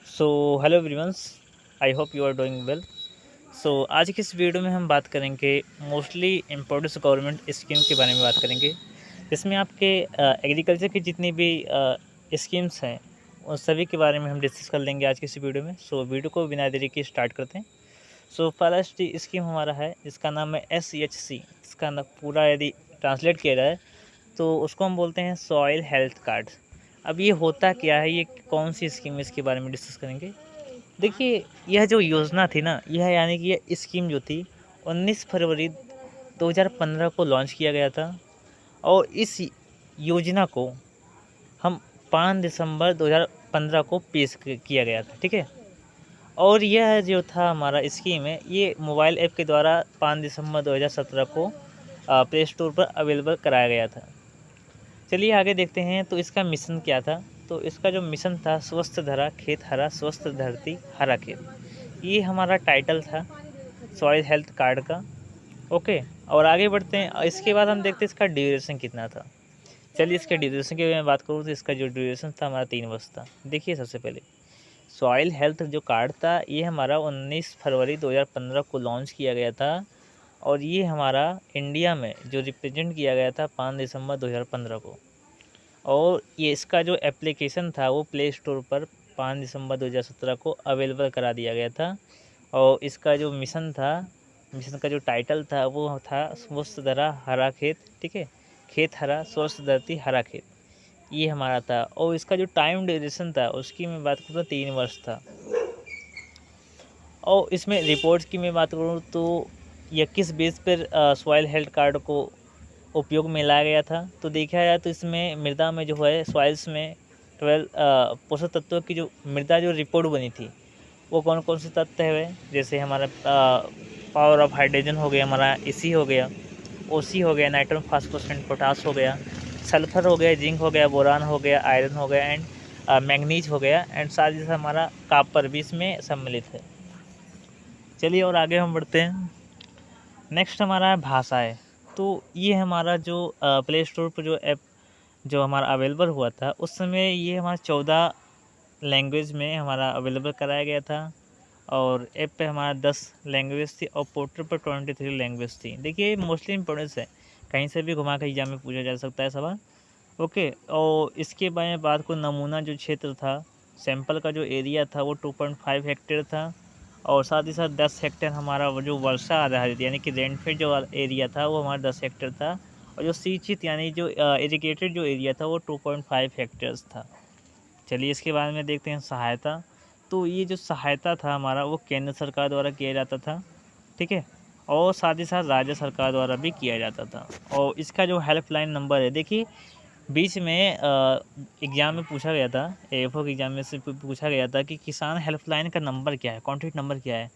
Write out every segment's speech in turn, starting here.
So hello everyones, I hope you are doing well. So आज की इस video में हम बात करेंगे मोस्टली इम्पोर्टेंट गवर्नमेंट स्कीम के बारे में बात करेंगे, जिसमें आपके एग्रीकल्चर की जितनी भी स्कीम्स हैं उन सभी के बारे में हम डिस्कस कर लेंगे आज की इस वीडियो में। सो वीडियो को बिना देरी के स्टार्ट करते हैं। सो फर्स्ट स्कीम हमारा है, इसका नाम है SHC। इसका ना पूरा यदि ट्रांसलेट किया जाए तो उसको हम बोलते हैं सॉइल हेल्थ कार्ड। अब ये होता क्या है, ये कौन सी स्कीम है, इसके बारे में डिस्कस करेंगे। देखिए, यह जो योजना थी ना, यह यानी कि यह स्कीम जो थी 19 फरवरी 2015 को लॉन्च किया गया था। और इस योजना को हम 5 दिसंबर 2015 को पेश किया गया था, ठीक है। और यह जो था हमारा स्कीम है, ये मोबाइल ऐप के द्वारा 5 दिसंबर 2017 को प्ले स्टोर पर अवेलेबल कराया गया था। चलिए आगे देखते हैं, तो इसका मिशन क्या था। तो इसका जो मिशन था, स्वस्थ धरा खेत हरा, स्वस्थ धरती हरा खेत, ये हमारा टाइटल था सॉइल हेल्थ कार्ड का। ओके, और आगे बढ़ते हैं। इसके बाद हम देखते हैं इसका ड्यूरेशन कितना था। चलिए इसके ड्यूरेशन की मैं बात करूँ तो इसका जो ड्यूरेशन था हमारा 3 वर्ष था। देखिए, सबसे पहले सॉइल हेल्थ जो कार्ड था, ये हमारा 19 फरवरी 2015 को लॉन्च किया गया था। और ये हमारा इंडिया में जो रिप्रेजेंट किया गया था 5 दिसंबर 2015 को। और ये इसका जो एप्लीकेशन था वो प्ले स्टोर पर 5 दिसंबर 2017 को अवेलेबल करा दिया गया था। और इसका जो मिशन था, मिशन का जो टाइटल था वो था स्वस्थ धरा हरा खेत, ठीक है। खेत हरा, स्वस्थ धरती हरा खेत, ये हमारा था। और इसका जो टाइम ड्यूरेशन था उसकी मैं बात करूँ तो 3 वर्ष था। और इसमें रिपोर्ट्स की मैं बात करूँ तो यह किस बेस पर सॉइल हेल्थ कार्ड को उपयोग में लाया गया था। तो देखा जाए तो इसमें मृदा में जो है, सॉइल्स में 12 पोषक तत्वों की जो मृदा जो रिपोर्ट बनी थी, वो कौन कौन से तत्व है। जैसे हमारा पावर ऑफ हाइड्रोजन हो गया, हमारा इसी हो गया, ओसी हो गया, नाइट्रोजन फास्फोरस एंड पोटास हो गया, सल्फर हो गया, जिंक हो गया, बोरान हो गया, आयरन हो गया एंड मैग्नीज हो गया, एंड साथ ही साथ हमारा कापर भी इसमें सम्मिलित है। चलिए और आगे हम बढ़ते हैं। नेक्स्ट हमारा है भाषाएं। तो ये हमारा जो प्ले स्टोर पर जो ऐप जो हमारा अवेलेबल हुआ था, उस समय ये हमारा 14 लैंग्वेज में हमारा अवेलेबल कराया गया था। और ऐप पे हमारा 10 लैंग्वेज थी और पोर्टल पर 23 लैंग्वेज थी। देखिए, मोस्टली इंपॉर्टेंस है, कहीं से भी घुमा कर एग्जाम में पूछा जा सकता है सवाल। ओके, और इसके बारे में बात को, नमूना जो क्षेत्र था, सैंपल का जो एरिया था वो 2.5 हेक्टेयर था। और साथ ही साथ 10 हेक्टेयर हमारा वो जो वर्षा आधारित यानी कि रेनफेड जो एरिया था वो हमारा 10 हेक्टेयर था। और जो सिंचित यानी जो इरिगेटेड जो एरिया था वो 2.5 हेक्टेयर्स था। चलिए इसके बारे में देखते हैं सहायता। तो ये जो सहायता था हमारा, वो केंद्र सरकार द्वारा किया जाता था, ठीक है। और साथ ही साथ राज्य सरकार द्वारा भी किया जाता था। और इसका जो हेल्पलाइन नंबर है, देखिए बीच में एग्ज़ाम में पूछा गया था, AFO के एग्ज़ाम में से पूछा गया था कि किसान हेल्पलाइन का नंबर क्या है, कॉन्टैक्ट नंबर क्या है।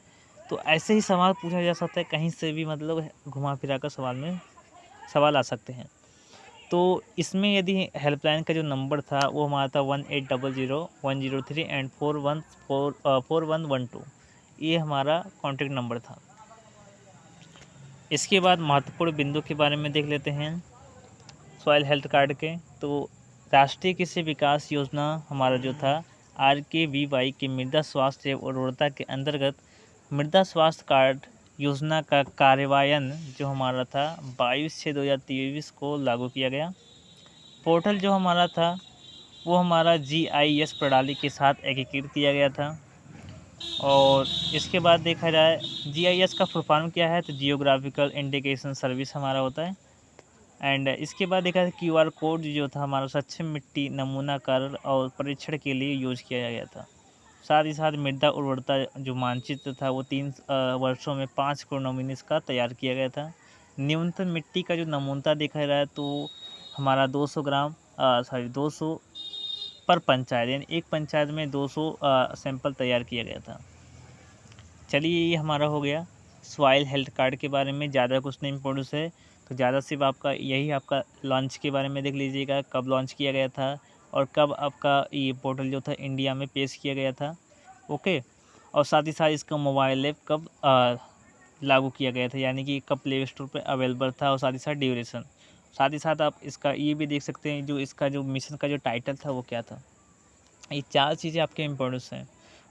तो ऐसे ही सवाल पूछा जा सकता है, कहीं से भी मतलब घुमा फिरा कर सवाल आ सकते हैं। तो इसमें यदि हेल्पलाइन का जो नंबर था वो हमारा था 1800 103 एंड 4112, ये हमारा कॉन्टैक्ट नंबर था। इसके बाद महत्वपूर्ण बिंदु के बारे में देख लेते हैं सॉइल हेल्थ कार्ड के। तो राष्ट्रीय कृषि विकास योजना हमारा जो था RKVY की मृदा स्वास्थ्य एवं उर्वरता के अंतर्गत मृदा स्वास्थ्य कार्ड योजना का कार्यान्वयन जो हमारा था 22/6/2023 को लागू किया गया। पोर्टल जो हमारा था वो हमारा GIS प्रणाली के साथ एकीकृत किया गया था। और इसके बाद देखा जाए GIS का फुल फॉर्म क्या है, तो जियोग्राफिकल इंडिकेशन सर्विस हमारा होता है। एंड इसके बाद देखा जाए QR कोड जो था हमारा सक्षम मिट्टी नमूनाकरण और परीक्षण के लिए यूज किया गया था। साथ ही साथ मृदा उर्वरता जो मानचित्र था वो 3 वर्षों में 5 करोड़ नमूने का तैयार किया गया था। न्यूनतम मिट्टी का जो नमूना देखा जा रहा है तो हमारा 200 ग्राम 200 पर पंचायत, यानी एक पंचायत में 200 सैंपल तैयार किया गया था। चलिए ये हमारा हो गया सॉइल हेल्थ कार्ड के बारे में। ज़्यादा कुछ नहीं इम्पोर्टेंस है, तो ज़्यादा सिर्फ आपका यही आपका लॉन्च के बारे में देख लीजिएगा, कब लॉन्च किया गया था और कब आपका ये पोर्टल जो था इंडिया में पेश किया गया था। ओके, और साथ ही साथ इसका मोबाइल ऐप कब लागू किया गया था, यानी कि कब प्ले स्टोर पर अवेलेबल था, और साथ ही साथ ड्यूरेशन। साथ ही साथ आप इसका ये भी देख सकते हैं जो इसका जो मिशन का जो टाइटल था वो क्या था। ये 4 चीज़ें आपके इम्पोर्टेंस हैं।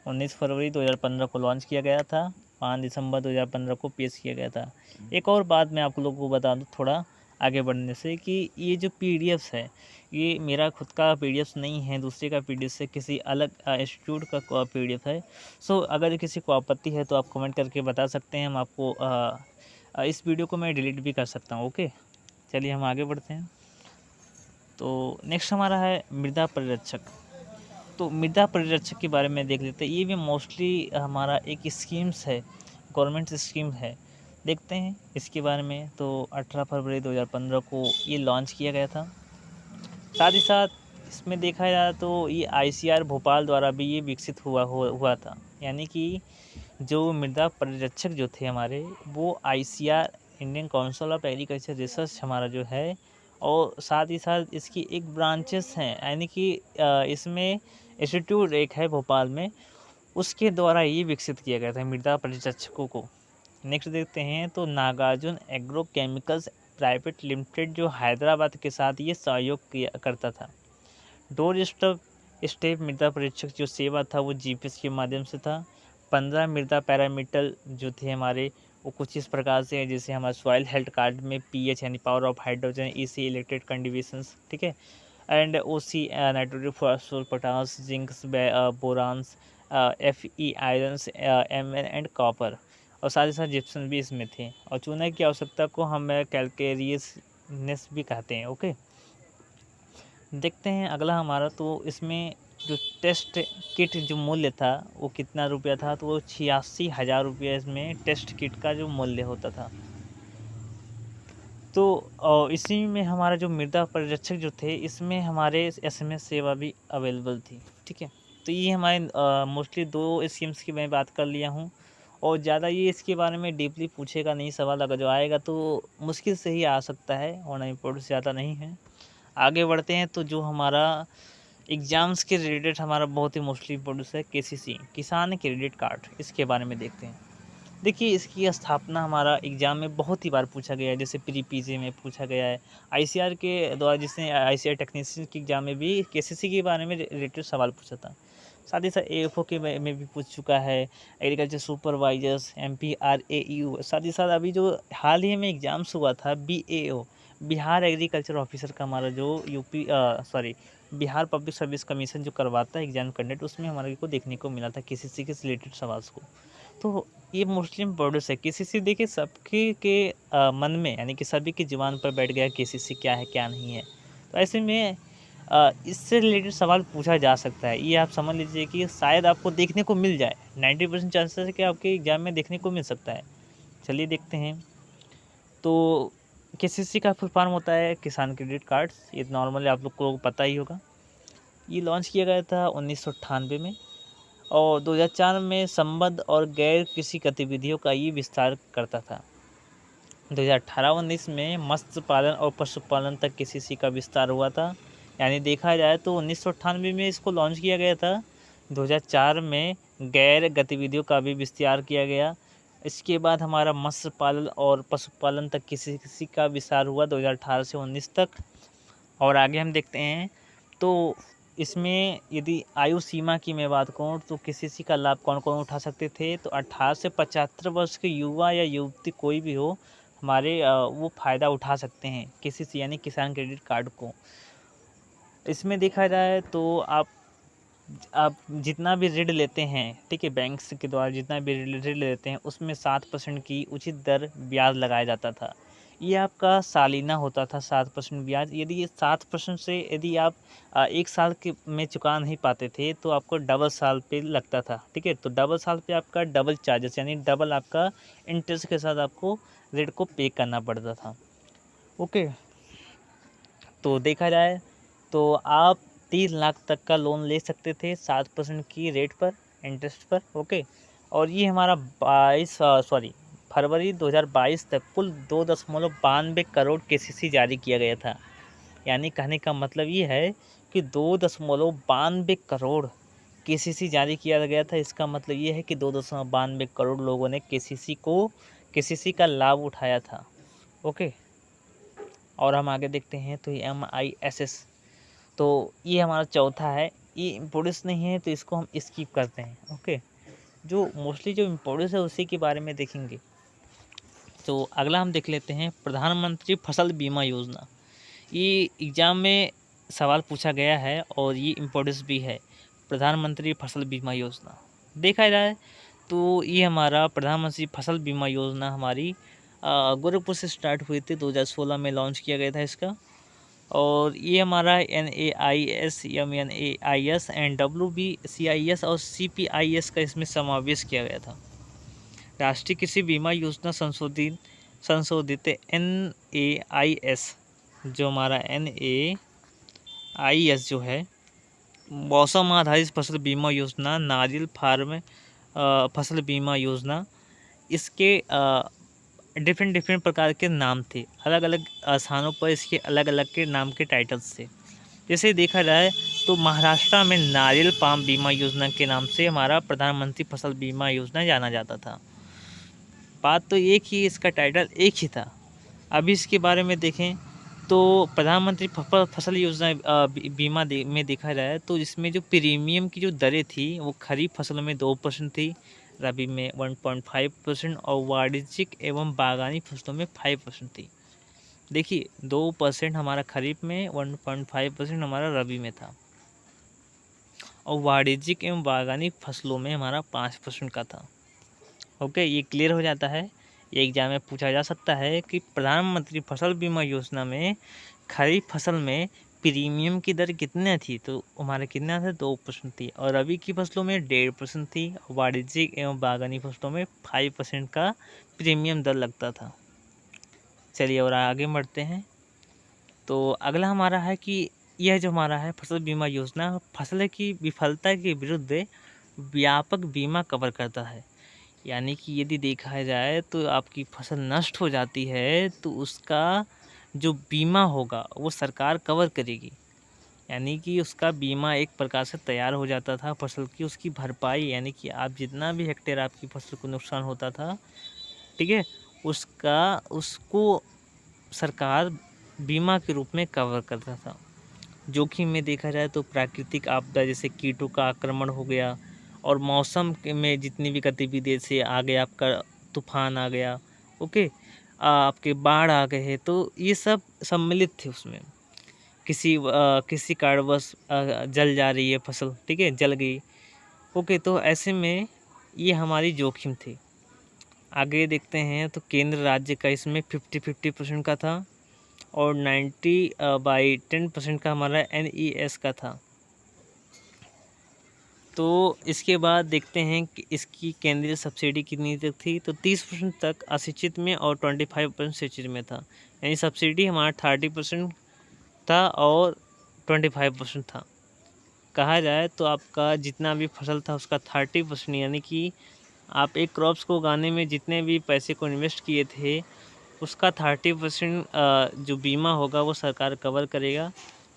19 फरवरी 2015 को लॉन्च किया गया था, 5 दिसंबर 2015 को पेश किया गया था। एक और बात मैं आप लोगों को बता दूँ थोड़ा आगे बढ़ने से, कि ये जो पीडीएफ्स है, ये मेरा खुद का पीडीएफ नहीं है, दूसरे का पीडीएफ से किसी अलग इंस्टीट्यूट का पीडीएफ है। सो अगर किसी को आपत्ति है तो आप कमेंट करके बता सकते हैं, हम आपको इस वीडियो को मैं डिलीट भी कर सकता हूँ। ओके, चलिए हम आगे बढ़ते हैं। तो नेक्स्ट हमारा है मृदा परिरक्षक। तो मृदा परिरक्षक के बारे में देख लेते हैं। ये भी मोस्टली हमारा एक स्कीम्स है, गवर्नमेंट स्कीम है। देखते हैं इसके बारे में। तो 18 फरवरी 2015 को ये लॉन्च किया गया था। साथ ही साथ इसमें देखा जाए तो ये आईसीआर भोपाल द्वारा भी ये विकसित हुआ था। यानी कि जो मृदा परिरक्षक जो थे हमारे, वो ICR, Indian council of agriculture research हमारा जो है, और साथ ही साथ इसकी एक ब्रांचेस हैं, यानी कि इसमें इंस्टीट्यूट एक है भोपाल में, उसके द्वारा ये विकसित किया गया था मृदा परिरक्षकों को। नेक्स्ट देखते हैं तो Nagarjun agro chemicals private limited, जो हैदराबाद के साथ ये सहयोग किया करता था। डोर स्टेप मृदा परीक्षक जो सेवा था वो जीपीएस के माध्यम से था। 15 मृदा पैरामीटर जो थे हमारे, वो कुछ इस प्रकार से है, जैसे हमारा सॉइल हेल्थ कार्ड में पीएच यानी power of hydrogen, EC electric conditions, ठीक है, and OC nitrogen, phosphorus, potash, zincs, borons, FE, irons, MN and copper, और साथ ही साथ जिप्सम भी इसमें थे। और चूने की आवश्यकता को हम कैल्केरियसनेस भी कहते हैं। ओके, देखते हैं अगला हमारा। तो इसमें जो टेस्ट किट जो मूल्य था वो कितना रुपया था, तो वो 86,000 रुपये इसमें टेस्ट किट का जो मूल्य होता था। तो इसी में हमारा जो मृदा परिरक्षक जो थे, इसमें हमारे एसएमएस सेवा भी अवेलेबल थी। ठीक है, तो ये हमारे मोस्टली 2 स्कीम्स की मैं बात कर लिया हूँ, और ज़्यादा ये इसके बारे में डीपली पूछेगा नहीं, सवाल अगर जो आएगा तो मुश्किल से ही आ सकता है, और इम्पोर्टेंस ज़्यादा नहीं है। आगे बढ़ते हैं। तो जो हमारा एग्ज़ाम्स के रिलेटेड हमारा बहुत ही मोस्टली इम्पोर्टेंस है केसीसी, किसान क्रेडिट कार्ड, इसके बारे में देखते हैं। देखिए, इसकी स्थापना हमारा एग्ज़ाम में बहुत ही बार पूछा गया है, जैसे प्री पीजी में पूछा गया है, आईसीआर के द्वारा, जिसने आईसीआर टेक्नीशियन के एग्ज़ाम में भी केसीसी के बारे में रिलेटेड सवाल पूछा था। साथ ही साथ एएफओ के में भी पूछ चुका है, एग्रीकल्चर सुपरवाइजर्स, एमपीआरएयू। साथ ही साथ अभी जो हाल ही में एग्ज़ाम्स हुआ था बीएओ, बिहार एग्रीकल्चर ऑफिसर का, हमारा जो बिहार पब्लिक सर्विस कमीशन जो करवाता है एग्ज़ाम कंडक्ट, उसमें हमारे को देखने को मिला था केसीसी के रिलेटेड सवाल को। तो ये मोस्टली इम्पोर्टेंट है केसीसी। देखिए, सबके मन में, यानी कि सभी की ज़ुबान पर बैठ गया केसीसी क्या है क्या नहीं है। तो ऐसे में इससे रिलेटेड सवाल पूछा जा सकता है। ये आप समझ लीजिए कि शायद आपको देखने को मिल जाए, 90% चांसेस है कि आपके एग्ज़ाम में देखने को मिल सकता है। चलिए देखते हैं। तो केसीसी का फुल फॉर्म होता है किसान क्रेडिट कार्ड्स। ये नॉर्मली आप लोग को पता ही होगा। ये लॉन्च किया गया था 1998 में, और 2004 में संबद्ध और गैर कृषि गतिविधियों का ये विस्तार करता था। 2018-19 में मत्स्य पालन और पशुपालन तक केसीसी का विस्तार हुआ था। यानी देखा जाए तो 1998 में इसको लॉन्च किया गया था, 2004 में गैर गतिविधियों का भी विस्तार किया गया। इसके बाद हमारा मत्स्य पालन और पशुपालन तक केसीसी का विस्तार हुआ 2018 से 19 तक। और आगे हम देखते हैं। तो इसमें यदि आयु सीमा की मैं बात करूँ तो केसीसी का लाभ कौन कौन उठा सकते थे, तो 18 से 75 वर्ष के युवा या युवती कोई भी हो हमारे, वो फ़ायदा उठा सकते हैं केसीसी यानी किसान क्रेडिट कार्ड को। इसमें देखा जाए तो आप जितना भी ऋण लेते हैं, ठीक है, बैंक्स के द्वारा जितना भी ऋण लेते हैं, उसमें 7% की उचित दर ब्याज लगाया जाता था। ये आपका सालाना होता था 7% ब्याज। यदि ये 7% से यदि आप 1 साल के में चुका नहीं पाते थे तो आपको डबल साल पे लगता था। ठीक है, तो डबल साल पे आपका डबल चार्जेस, यानी डबल आपका इंटरेस्ट के साथ आपको ऋण को पे करना पड़ता था। ओके, तो देखा जाए तो आप 3 लाख तक का लोन ले सकते थे 7% की रेट पर, इंटरेस्ट पर। ओके, और ये हमारा फरवरी 2022 तक कुल 2.92 करोड़ केसीसी जारी किया गया था। यानी कहने का मतलब ये है कि 2.92 करोड़ केसीसी जारी किया गया था। इसका मतलब ये है कि 2.92 करोड़ लोगों ने केसीसी का लाभ उठाया था। ओके, और हम आगे देखते हैं। तो ये MISS, तो ये हमारा चौथा है, ये इम्पोर्टेंस नहीं है तो इसको हम स्किप करते हैं। ओके, जो मोस्टली जो इम्पोर्टेंस है उसी के बारे में देखेंगे। तो अगला हम देख लेते हैं प्रधानमंत्री फसल बीमा योजना। ये एग्ज़ाम में सवाल पूछा गया है और ये इम्पोर्टेंस भी है। प्रधानमंत्री फसल बीमा योजना देखा जाए तो ये हमारा प्रधानमंत्री फसल बीमा योजना हमारी गोरखपुर से स्टार्ट हुई थी। 2016 में लॉन्च किया गया था इसका। और ये हमारा NAIS, MNAIS, WBCIS और CPIS का इसमें समावेश किया गया था। राष्ट्रीय कृषि बीमा योजना संशोधित NAIS, जो हमारा NAIS जो है मौसम आधारित फसल बीमा योजना, नारियल फार्म फसल बीमा योजना, इसके डिफरेंट प्रकार के नाम थे। अलग अलग स्थानों पर इसके अलग अलग के नाम के टाइटल्स थे। जैसे देखा जाए तो महाराष्ट्र में नारियल पाम बीमा योजना के नाम से हमारा प्रधानमंत्री फसल बीमा योजना जाना जाता था। बात तो एक ही, इसका टाइटल एक ही था। अभी इसके बारे में देखें तो प्रधानमंत्री फसल योजना बीमा में देखा जाए तो इसमें जो प्रीमियम की जो दरें थी वो खरीफ फसलों में 2% थी, रबी में 1.5% और वाणिज्यिक एवं बागानी फसलों में 5% थी। देखिए 2% हमारा खरीफ में, 1.5% हमारा रबी में था और वाणिज्यिक एवं बागानी फसलों में हमारा 5% का था। ओके, ये क्लियर हो जाता है। ये एग्जाम में पूछा जा सकता है कि प्रधानमंत्री फसल बीमा योजना में खरीफ फसल में प्रीमियम की दर कितने थी, तो हमारे कितना था 2% थी और रबी की फसलों में 1.5% थी, वाणिज्यिक एवं बागानी फसलों में 5% का प्रीमियम दर लगता था। चलिए और आगे बढ़ते हैं। तो अगला हमारा है कि यह जो हमारा है फसल बीमा योजना फसल की विफलता के विरुद्ध व्यापक बीमा कवर करता है। यानी कि यदि देखा जाए तो आपकी फसल नष्ट हो जाती है तो उसका जो बीमा होगा वो सरकार कवर करेगी। यानी कि उसका बीमा एक प्रकार से तैयार हो जाता था फसल की, उसकी भरपाई, यानी कि आप जितना भी हेक्टेयर आपकी फसल को नुकसान होता था, ठीक है, उसको सरकार बीमा के रूप में कवर करता था। जोखिम में देखा जाए तो प्राकृतिक आपदा जैसे कीटों का आक्रमण हो गया और मौसम में जितनी भी गतिविधि से आ गया, आपका तूफान आ गया, ओके, आपके बाढ़ आ गए, तो ये सब सम्मिलित थे उसमें। किसी कारणवश जल जा रही है फसल, ठीक है, जल गई, ओके, तो ऐसे में ये हमारी जोखिम थी। आगे देखते हैं तो केंद्र राज्य का इसमें 50-50% का था और 90/10% का हमारा NES का था। तो इसके बाद देखते हैं कि इसकी केंद्रीय सब्सिडी कितनी तक थी, तो 30% तक अशिक्षित में और 25% शिक्षित में था। यानी सब्सिडी हमारा 30% था और 25% था। कहा जाए तो आपका जितना भी फसल था उसका 30%, यानी कि आप एक क्रॉप्स को उगाने में जितने भी पैसे को इन्वेस्ट किए थे उसका 30% जो बीमा होगा वो सरकार कवर करेगा।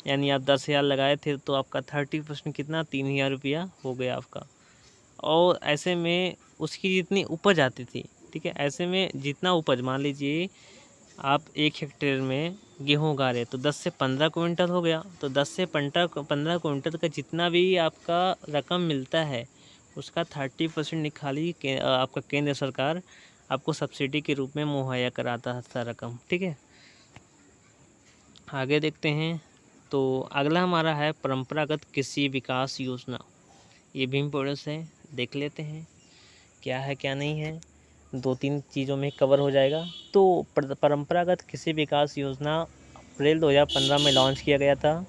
यानी आप 10,000 लगाए थे तो आपका 30% कितना, 3,000 रुपया हो गया आपका। और ऐसे में उसकी जितनी उपज आती थी, ठीक है, ऐसे में जितना उपज, मान लीजिए आप 1 हेक्टेयर में गेहूँ उगा रहे तो 10 से 15 क्विंटल हो गया, तो 10 से 15 क्विंटल का जितना भी आपका रकम मिलता है उसका 30% निकाली आपका केंद्र सरकार आपको सब्सिडी के रूप में मुहैया कराता था रकम, ठीक है। आगे देखते हैं तो अगला हमारा है परंपरागत कृषि विकास योजना। ये भी इम्पोर्टेंस है, देख लेते हैं क्या है क्या नहीं है, 2-3 चीज़ों में कवर हो जाएगा। तो परंपरागत कृषि विकास योजना अप्रैल 2015 में लॉन्च किया गया था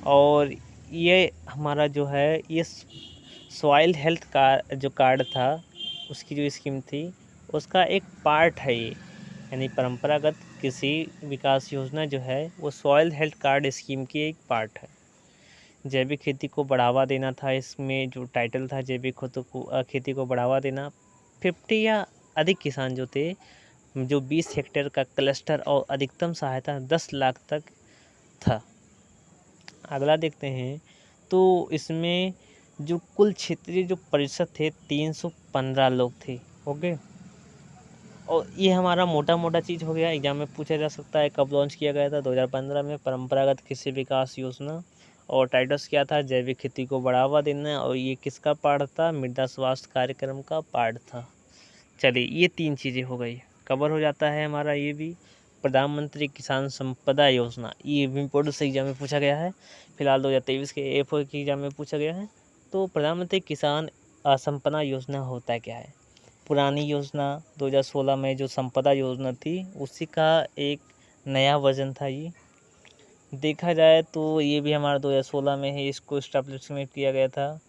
और ये हमारा जो है ये सॉइल हेल्थ का जो कार्ड था उसकी जो स्कीम थी उसका एक पार्ट है ये। यानी परंपरागत कृषि विकास योजना जो है वो सॉइल हेल्थ कार्ड स्कीम की एक पार्ट है। जैविक खेती को बढ़ावा देना था, इसमें जो टाइटल था जैविक खेती को बढ़ावा देना। 50 या अधिक किसान जो थे, जो 20 हेक्टेयर का क्लस्टर और अधिकतम सहायता 10 लाख तक था। अगला देखते हैं तो इसमें जो कुल क्षेत्रीय जो परिषद थे 315 लोग थे, ओके। और ये हमारा मोटा चीज़ हो गया, एग्जाम में पूछा जा सकता है कब लॉन्च किया गया था, 2015 में परंपरागत कृषि विकास योजना। और टाइटल्स क्या था, जैविक खेती को बढ़ावा देना, और ये किसका पार्ट था, मृदा स्वास्थ्य कार्यक्रम का पार्ट था। चलिए ये 3 चीज़ें हो गई, कवर हो जाता है हमारा ये भी। प्रधानमंत्री किसान संपदा योजना, ये भी इम्पोर्टेंट एग्जाम में पूछा गया है, फिलहाल 2023 के एफ के एग्जाम में पूछा गया है। तो प्रधानमंत्री किसान संपदा योजना होता क्या है। पुरानी योजना 2016 में जो संपदा योजना थी उसी का एक नया वर्जन था ये। देखा जाए तो ये भी हमारा 2016 में है, इसको एस्टैब्लिशमेंट किया गया था।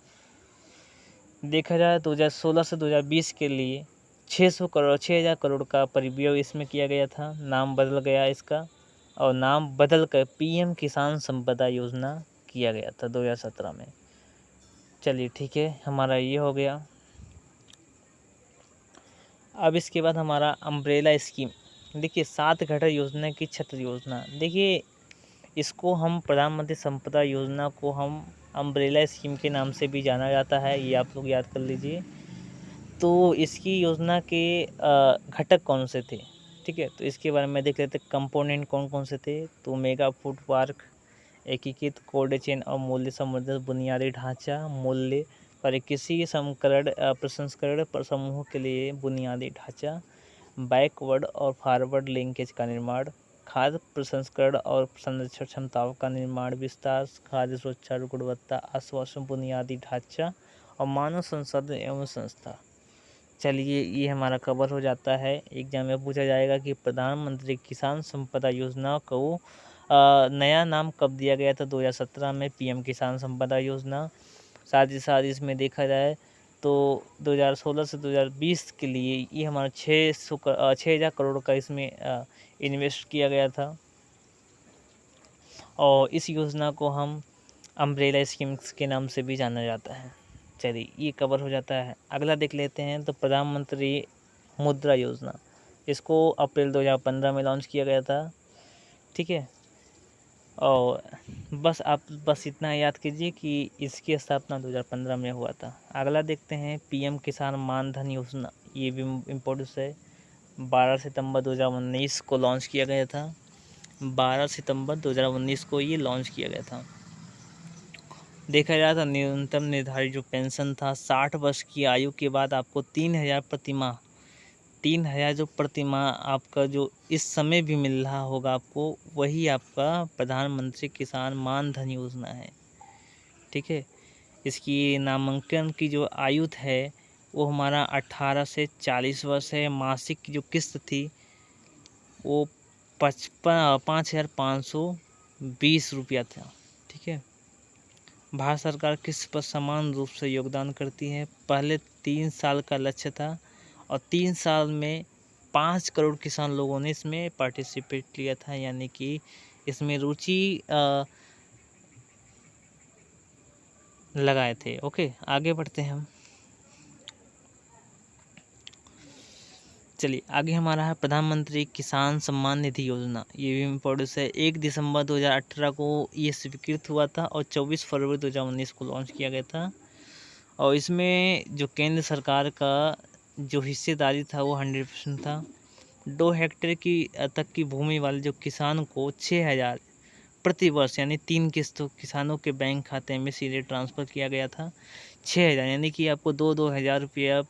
देखा जाए 2016 से 2020 के लिए 6,000 करोड़ का परिव्यय इसमें किया गया था। नाम बदल गया इसका, और नाम बदल कर पीएम किसान संपदा योजना किया गया था 2017 में। चलिए ठीक है, हमारा ये हो गया। अब इसके बाद हमारा अम्ब्रेला स्कीम। देखिए 7 घटक योजना की छत्र योजना, देखिए इसको हम प्रधानमंत्री संपदा योजना को हम अम्ब्रेला स्कीम के नाम से भी जाना जाता है, ये आप लोग याद कर लीजिए। तो इसकी योजना के घटक कौन से थे, ठीक है, तो इसके बारे में देख लेते हैं। कंपोनेंट कौन कौन से थे, तो मेगा फूड पार्क, एकीकृत कोल्ड चेन और मूल्य संवर्धन बुनियादी ढांचा, मूल्य पर किसी संकरण प्रसंस्करण पर समूह के लिए बुनियादी ढांचा, बैकवर्ड और फॉरवर्ड लिंकेज का निर्माण, खाद्य प्रसंस्करण और संरक्षण क्षमताओं का निर्माण विस्तार, खाद्य सुरक्षा और गुणवत्ता आश्वासन बुनियादी ढांचा और मानव संसाधन एवं संस्था। चलिए ये हमारा कवर हो जाता है। एग्जाम में पूछा जाएगा कि प्रधानमंत्री किसान संपदा योजना को नया नाम कब दिया गया था, 2017 में पीएम किसान संपदा योजना। साथ ही साथ इसमें देखा जाए तो 2016 से 2020 के लिए ये हमारा 6,000 करोड़ का इसमें इन्वेस्ट किया गया था, और इस योजना को हम अम्ब्रेला स्कीम्स के नाम से भी जाना जाता है। चलिए ये कवर हो जाता है। अगला देख लेते हैं, तो प्रधानमंत्री मुद्रा योजना, इसको अप्रैल 2015 में लॉन्च किया गया था, ठीक है। और बस इतना याद कीजिए कि इसकी स्थापना 2015 में हुआ था। अगला देखते हैं पीएम किसान मान धन योजना, ये भी इम्पोर्टेंट है। 12 सितंबर 2019 को लॉन्च किया गया था, 12 सितंबर 2019 को ये लॉन्च किया गया था। देखा जाए तो न्यूनतम निर्धारित जो पेंशन था, 60 वर्ष की आयु के बाद आपको 3,000 प्रतिमाह, 3,000 जो प्रतिमाह आपका जो इस समय भी मिल रहा होगा आपको, वही आपका प्रधानमंत्री किसान मान धन योजना है, ठीक है। इसकी नामांकन की जो आयु है वो हमारा 18 से 40 वर्ष है। मासिक की जो किस्त थी वो 5,520 रुपया था, ठीक है। भारत सरकार किस पर समान रूप से योगदान करती है, पहले 3 साल का लक्ष्य था और 3 साल में 5 करोड़ किसान लोगों ने इसमें पार्टिसिपेट किया था, यानी कि इसमें रुचि लगाए थे। ओके, आगे बढ़ते हैं हम। चलिए आगे हमारा है प्रधानमंत्री किसान सम्मान निधि योजना, ये भी इम्पोर्टेंट है। 1 दिसंबर 2018 को ये स्वीकृत हुआ था और 24 फरवरी 2019 को लॉन्च किया गया था। और इसमें जो केंद्र सरकार का जो हिस्सेदारी था वो 100% था। 2 हेक्टेयर की तक की भूमि वाले जो किसान को 6,000 प्रति वर्ष, यानी 3 किस्तों किसानों के बैंक खाते में सीधे ट्रांसफ़र किया गया था। 6,000 यानी कि आपको 2-2 हज़ार रुपया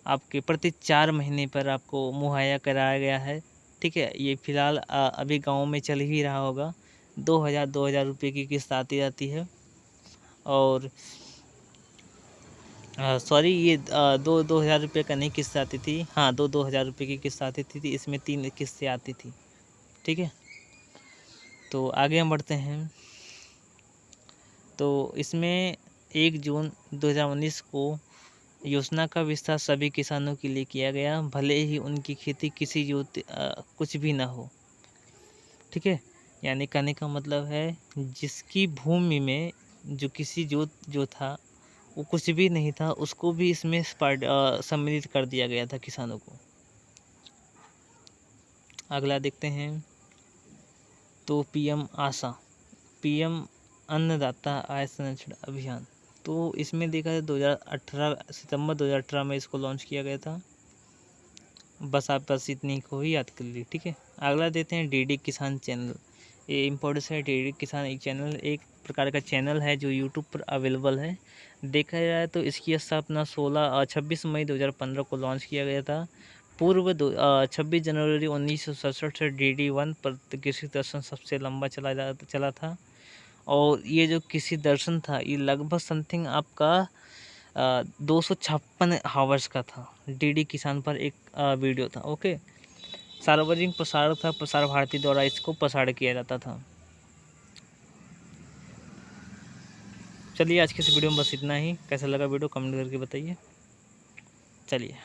आपके प्रति 4 महीने पर आपको मुहैया कराया गया है, ठीक है। ये फ़िलहाल अभी गाँव में चल ही रहा होगा। 2,000 रुपये की किस्त आती जाती है। और सॉरी, ये 2,000 रुपये का नहीं किस्त आती थी, हाँ 2,000 रुपये की किस्त आती थी। इसमें 3 किस्तें आती थी, ठीक है। तो आगे हम बढ़ते हैं। तो इसमें 1 जून 2019 को योजना का विस्तार सभी किसानों के लिए किया गया, भले ही उनकी खेती किसी कुछ भी ना हो, ठीक है। यानी कहने का मतलब है जिसकी भूमि में जो किसी जो था वो कुछ भी नहीं था, उसको भी इसमें सम्मिलित कर दिया गया था किसानों को। अगला देखते हैं, तो पीएम आशा, पीएम अन्नदाता आय संरक्षण अभियान। तो इसमें देखा जाए 2018 सितंबर 2018 में इसको लॉन्च किया गया था। बस इतनी को ही याद कर ली, ठीक है। अगला देते हैं डीडी किसान चैनल, ये इम्पोर्टेंस है डीडी किसान। एक चैनल, एक प्रकार का चैनल है जो यूट्यूब पर अवेलेबल है। देखा जाए तो इसकी स्थापना 26 मई 2015 को लॉन्च किया गया था। पूर्व 26 जनवरी 1967 से DD1 पर कृषि दर्शन सबसे लंबा चला था। और ये जो कृषि दर्शन था ये लगभग समथिंग आपका 256 हावर्स का था। डीडी किसान पर एक वीडियो था। ओके, सार्वजनिक प्रसारण था, प्रसार भारती द्वारा इसको प्रसारित किया जाता था। चलिए आज के इस वीडियो में बस इतना ही। कैसा लगा वीडियो कमेंट करके बताइए। चलिए।